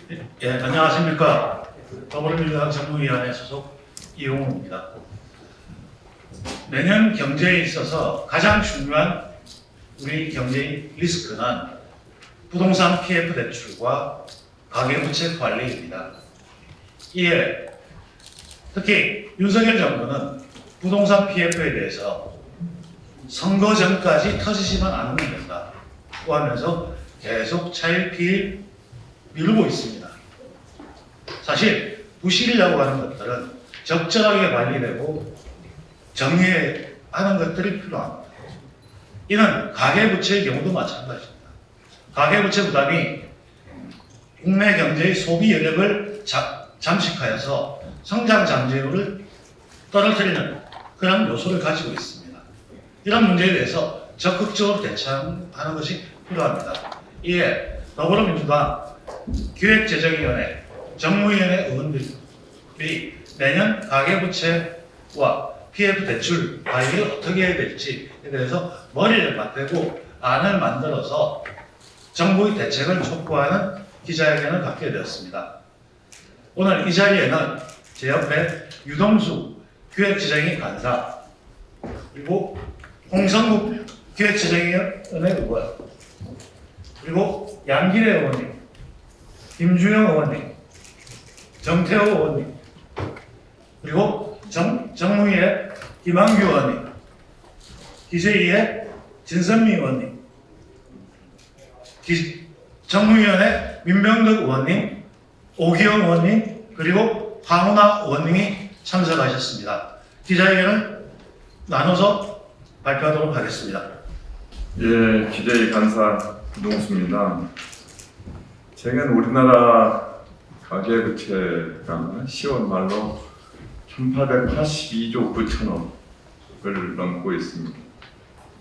예, 안녕하십니까. 더불어민주당 정무위원회 소속 이용우입니다. 내년 경제에 있어서 가장 중요한 우리 경제의 리스크는 부동산 PF 대출과 가계부채 관리입니다. 이에 특히 윤석열 정부는 부동산 PF에 대해서 선거 전까지 터지지만 않으면 된다고 하면서 계속 차일피일 미루고 있습니다. 사실 부실이라고 하는 것들은 적절하게 관리되고 정리하는 것들이 필요합니다. 이는 가계부채의 경우도 마찬가지입니다. 가계부채 부담이 국내 경제의 소비 여력을 잠식하여서 성장 잠재율을 떨어뜨리는 그런 요소를 가지고 있습니다. 이런 문제에 대해서 적극적으로 대처하는 것이 필요합니다. 이에 더불어민주당 기획재정위원회, 정무위원회 의원들이 내년 가계부채와 PF 대출 관리를 어떻게 해야 될지에 대해서 머리를 맞대고 안을 만들어서 정부의 대책을 촉구하는 기자회견을 갖게 되었습니다. 오늘 이 자리에는 제 옆에 유동수 기획재정위 간사, 그리고 홍성국 기획재정위원회 의원, 그리고 양길의 의원님, 김주영 의원님, 정태호 의원님, 그리고 정무위의 김한규 의원님, 기재위의 진선미 의원님, 정무위원회 민병덕 의원님, 오기영 의원님, 그리고 황운하 의원님이 참석하셨습니다. 기자회견을 나눠서 발표하도록 하겠습니다. 예, 기재위 간사 유동수입니다. 최근 우리나라 가계부채가 10월 말로 1882조 9천억을 넘고 있습니다.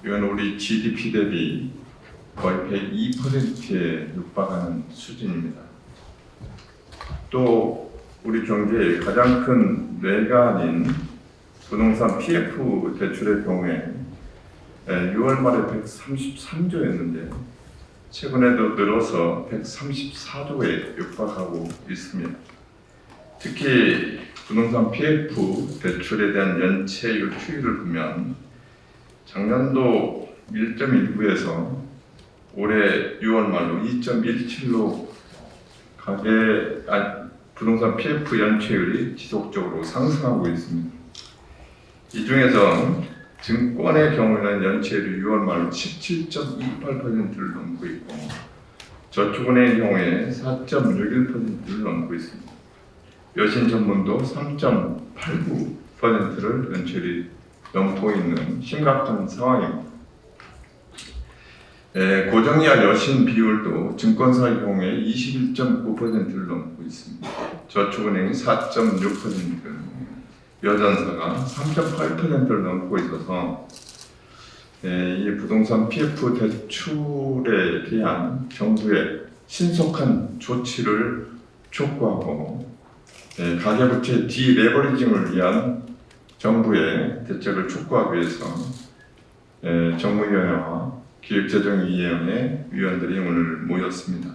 이건 우리 GDP 대비 거의 102%에 육박하는 수준입니다. 또 우리 경제의 가장 큰 뇌가 아닌 부동산 PF 대출의 경우에 6월 말에 133조였는데 최근에도 늘어서 134조에 육박하고 있습니다. 특히 부동산 PF 대출에 대한 연체율 추이를 보면 작년도 1.19에서 올해 6월 말로 2.17로 부동산 PF 연체율이 지속적으로 상승하고 있습니다. 이 중에서 증권의 경우에는 연체율이 6월 말로 17.28%를 넘고 있고 저축은행의 경우에 4.61%를 넘고 있습니다. 여신 전문도 3.89%를 연체율이 넘고 있는 심각한 상황입니다. 고정이하 여신 비율도 증권사의 경우에 21.9%를 넘고 있습니다. 저축은행이 4.6%, 여전사가 3.8%를 넘고 있어서 이 부동산 PF 대출에 대한 정부의 신속한 조치를 촉구하고 가계부채 디레버리징을 위한 정부의 대책을 촉구하기 위해서 정무위원회와 기획재정위원회 위원들이 오늘 모였습니다.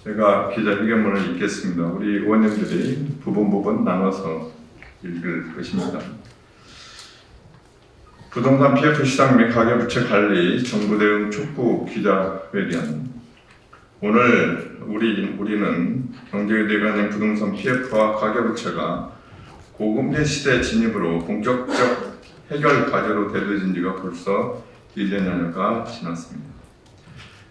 제가 기자회견문을 읽겠습니다. 우리 의원님들이 부분 나눠서 읽을 것입니다. 부동산 PF 시장 및 가계부채 관리 정부 대응 촉구 기자회견. 오늘 우리는 경제대관령 부동산 PF와 가계부채가 고금리 시대 진입으로 본격적 해결 과제로 대두진 지가 벌써 1년여가 지났습니다.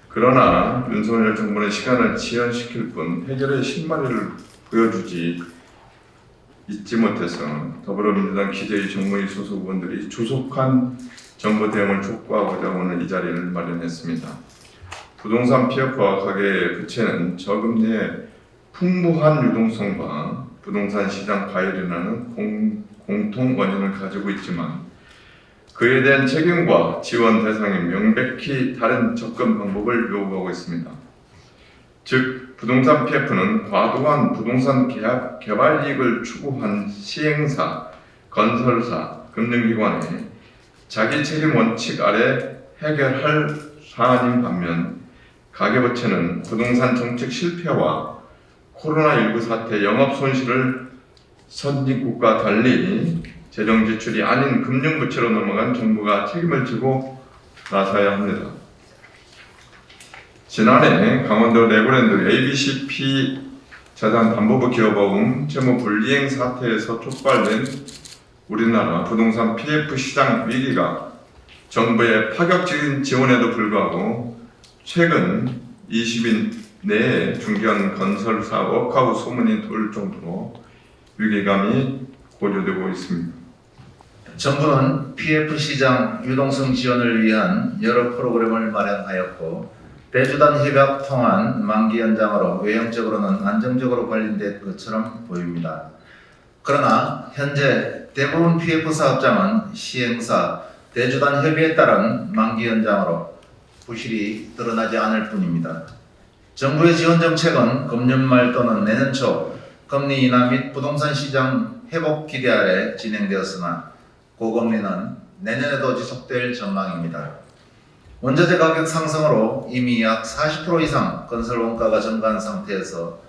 그러나 윤석열 정부는 시간을 지연시킬 뿐 해결의 실마리를 보여주지 잊지 못해서 더불어민주당 기재위 정무위 소속 의원들이 조속한 정부 대응을 촉구하고자 오늘 이 자리를 마련했습니다. 부동산 PF와 가계부채는 저금리의 풍부한 유동성과 부동산 시장 과열이라는 공통 원인을 가지고 있지만 그에 대한 책임과 지원 대상이 명백히 다른 접근 방법을 요구하고 있습니다. 즉, 부동산 PF는 과도한 부동산 개발 이익을 추구한 시행사, 건설사, 금융기관의 자기 책임 원칙 아래 해결할 사안인 반면 가계부채는 부동산 정책 실패와 코로나19 사태 영업 손실을 선진국과 달리 재정 지출이 아닌 금융부채로 넘어간 정부가 책임을 지고 나서야 합니다. 지난해 강원도 레고랜드 ABCP 재단담보부 기업어음 채무 불이행 사태에서 촉발된 우리나라 부동산 PF 시장 위기가 정부의 파격적인 지원에도 불구하고 최근 20인 내에 중견 건설사 워크아웃 소문이 돌 정도로 위기감이 고조되고 있습니다. 정부는 PF 시장 유동성 지원을 위한 여러 프로그램을 마련하였고 대주단 협약 통한 만기 연장으로 외형적으로는 안정적으로 관리된 것처럼 보입니다. 그러나 현재 대부분 PF 사업장은 시행사 대주단 협의에 따른 만기 연장으로 부실이 드러나지 않을 뿐입니다. 정부의 지원 정책은 금년 말 또는 내년 초 금리 인하 및 부동산 시장 회복 기대 아래 진행되었으나 고금리는 내년에도 지속될 전망입니다. 원자재 가격 상승으로 이미 약 40% 이상 건설 원가가 증가한 상태에서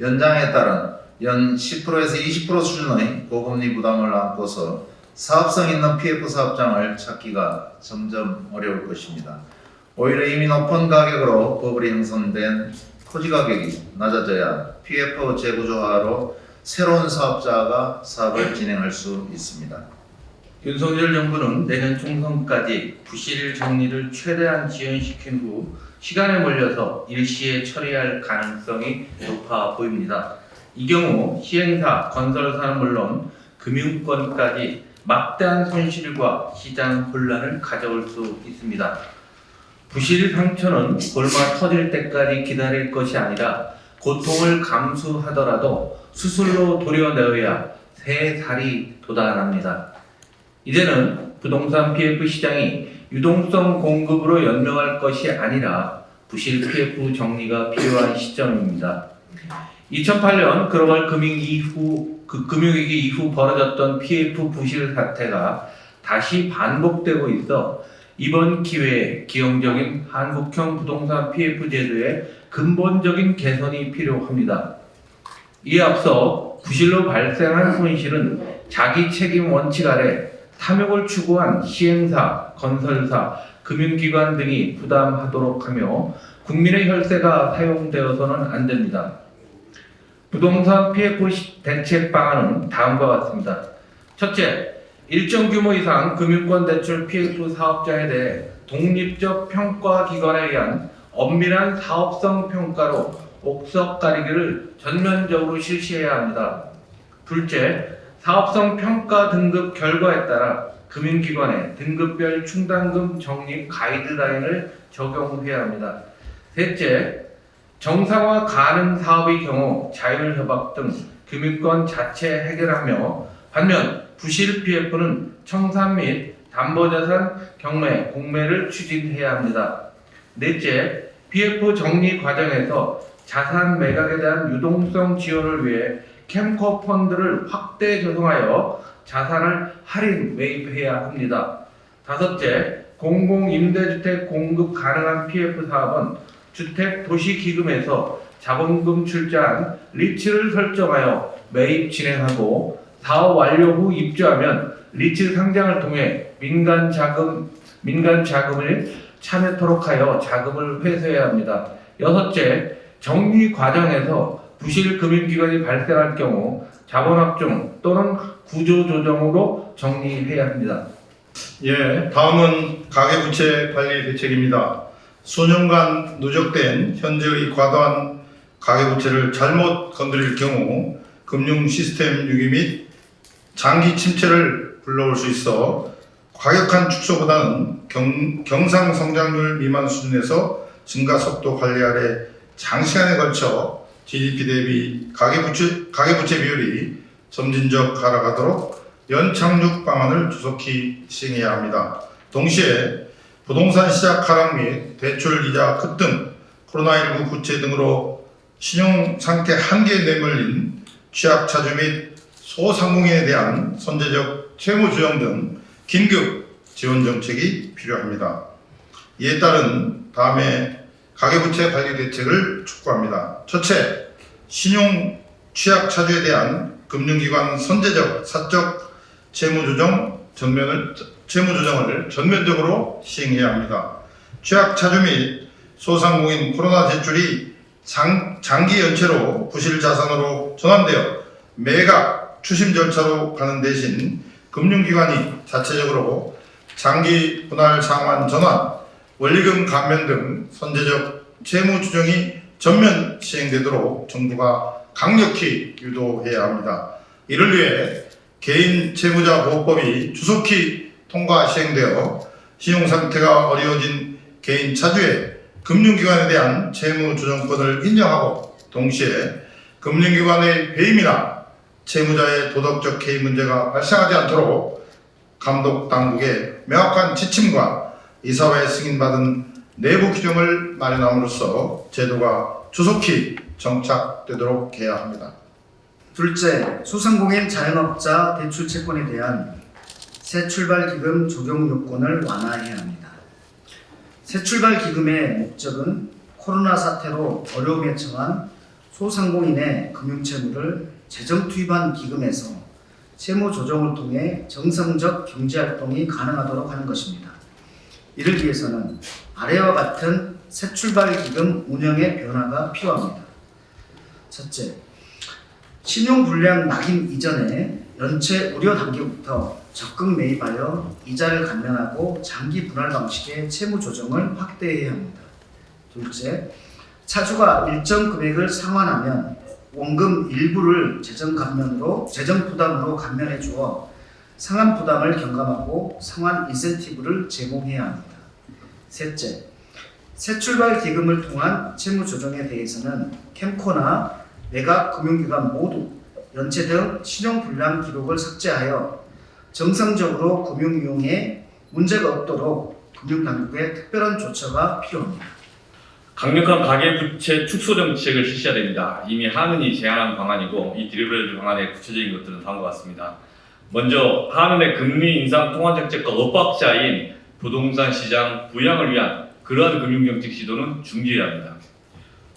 연장에 따른 연 10%에서 20% 수준의 고금리 부담을 안고서 사업성 있는 PF 사업장을 찾기가 점점 어려울 것입니다. 오히려 이미 높은 가격으로 버블이 형성된 토지 가격이 낮아져야 PF 재구조화로 새로운 사업자가 사업을 진행할 수 있습니다. 윤석열 정부는 내년 총선까지 부실 정리를 최대한 지연시킨 후 시간에 몰려서 일시에 처리할 가능성이 높아 보입니다. 이 경우 시행사, 건설사는 물론 금융권까지 막대한 손실과 시장 혼란을 가져올 수 있습니다. 부실 상처는 골마 터질 때까지 기다릴 것이 아니라 고통을 감수하더라도 수술로 도려내어야 새 살이 돋아납니다. 이제는 부동산 PF 시장이 유동성 공급으로 연명할 것이 아니라 부실 PF 정리가 필요한 시점입니다. 2008년 글로벌 금융위기 이후 벌어졌던 PF 부실 사태가 다시 반복되고 있어 이번 기회에 기형적인 한국형 부동산 PF 제도의 근본적인 개선이 필요합니다. 이에 앞서 부실로 발생한 손실은 자기 책임 원칙 아래 탐욕을 추구한 시행사, 건설사, 금융기관 등이 부담하도록 하며 국민의 혈세가 사용되어서는 안 됩니다. 부동산 PF 대책 방안은 다음과 같습니다. 첫째, 일정 규모 이상 금융권 대출 PF 사업자에 대해 독립적 평가기관에 의한 엄밀한 사업성 평가로 옥석 가리기를 전면적으로 실시해야 합니다. 둘째, 사업성 평가 등급 결과에 따라 금융기관에 등급별 충당금 적립 가이드라인을 적용해야 합니다. 셋째, 정상화 가능 사업의 경우 자율협약 등 금융권 자체 해결하며 반면 부실 PF는 청산 및 담보자산 경매, 공매를 추진해야 합니다. 넷째, PF 정리 과정에서 자산 매각에 대한 유동성 지원을 위해 캠코 펀드를 확대 조성하여 자산을 할인 매입해야 합니다. 다섯째, 공공임대주택 공급 가능한 PF 사업은 주택도시기금에서 자본금 출자한 리츠를 설정하여 매입 진행하고 사업 완료 후 입주하면 리츠 상장을 통해 민간 자금을 참여토록 하여 자금을 회수해야 합니다. 여섯째, 정리 과정에서 부실 금융기관이 발생할 경우 자본확정 또는 구조조정으로 정리해야 합니다. 예, 다음은 가계부채 관리 대책입니다. 수년간 누적된 현재의 과도한 가계부채를 잘못 건드릴 경우 금융 시스템 위기 및 장기 침체를 불러올 수 있어 과격한 축소보다는 경상 성장률 미만 수준에서 증가 속도 관리 아래 장시간에 걸쳐 GDP 대비 가계부채 비율이 점진적 하락하도록 연착륙 방안을 조속히 시행해야 합니다. 동시에 부동산 시작 하락 및 대출 이자 급등, 코로나19 부채 등으로 신용 상태 한계에 내몰린 취약 차주 및 소상공인에 대한 선제적 채무 조정 등 긴급 지원 정책이 필요합니다. 이에 따른 다음에 가계부채 관리 대책을 촉구합니다. 첫째, 신용 취약 차주에 대한 금융기관 선제적 사적 채무조정을 전면적으로 시행해야 합니다. 취약 차주 및 소상공인 코로나 대출이 장기 연체로 부실 자산으로 전환되어 매각 추심 절차로 가는 대신 금융기관이 자체적으로 장기 분할 상환 전환, 원리금 감면 등 선제적 채무 조정이 전면 시행되도록 정부가 강력히 유도해야 합니다. 이를 위해 개인 채무자 보호법이 주속히 통과 시행되어 신용 상태가 어려워진 개인 차주의 금융기관에 대한 채무 조정권을 인정하고 동시에 금융기관의 배임이나 채무자의 도덕적 해이 문제가 발생하지 않도록 감독 당국의 명확한 지침과 이사회 승인받은 내부 규정을 마련함으로써 제도가 조속히 정착되도록 해야 합니다. 둘째, 소상공인 자영업자 대출 채권에 대한 새출발기금 적용 요건을 완화해야 합니다. 새출발기금의 목적은 코로나 사태로 어려움에 처한 소상공인의 금융채무를 재정 투입한 기금에서 채무 조정을 통해 정상적 경제활동이 가능하도록 하는 것입니다. 이를 위해서는 아래와 같은 새출발기금 운영의 변화가 필요합니다. 첫째, 신용불량 낙인 이전에 연체 우려 단계부터 적극 매입하여 이자를 감면하고 장기 분할 방식의 채무 조정을 확대해야 합니다. 둘째, 차주가 일정 금액을 상환하면 원금 일부를 재정 부담으로 감면해 주어 상환 부담을 경감하고 상환 인센티브를 제공해야 합니다. 셋째, 새출발 기금을 통한 채무 조정에 대해서는 캠코나 매각 금융기관 모두 연체 등 신용불량 기록을 삭제하여 정상적으로 금융이용에 문제가 없도록 금융당국의 특별한 조처가 필요합니다. 강력한 가계부채 축소 정책을 실시해야 됩니다. 이미 한은이 제안한 방안이고 이 드리블 방안의 구체적인 것들은 다음과 같습니다. 먼저 한은의 금리 인상 통화 정책과 엇박자인 부동산 시장 부양을 위한 그러한 금융정책 시도는 중지해야 합니다.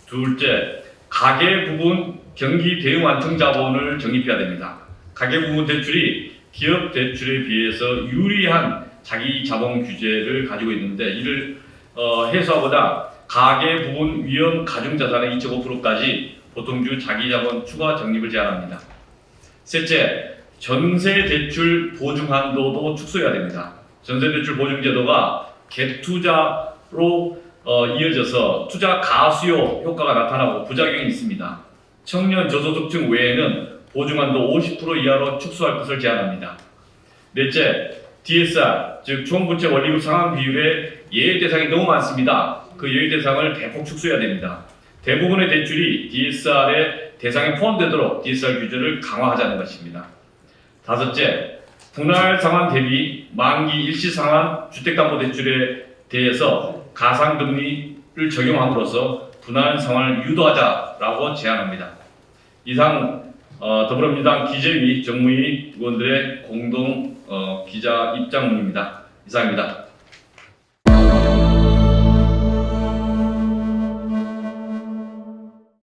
둘째, 가계 부분 경기 대응 완충 자본을 적립해야 됩니다. 가계 부분 대출이 기업 대출에 비해서 유리한 자기 자본 규제를 가지고 있는데 이를 해소하고자 가계 부분 위험 가중 자산의 2.5%까지 보통주 자기 자본 추가 적립을 제한합니다. 셋째, 전세 대출 보증 한도도 축소해야 됩니다. 전세 대출 보증 제도가 갭투자로 이어져서 투자 가수요 효과가 나타나고 부작용이 있습니다. 청년 저소득층 외에는 보증한도 50% 이하로 축소할 것을 제안합니다. 넷째, DSR, 즉 총부채 원리금 상환 비율의 예외 대상이 너무 많습니다. 그 예외 대상을 대폭 축소해야 됩니다. 대부분의 대출이 DSR의 대상에 포함되도록 DSR 규제를 강화하자는 것입니다. 다섯째, 분할 상환 대비 만기 일시 상환 주택담보대출에 대해서 가상금리를 적용함으로써 분할 상환을 유도하자라고 제안합니다. 이상 더불어민주당 기재위 정무위 의원들의 공동 기자 입장문입니다. 이상입니다.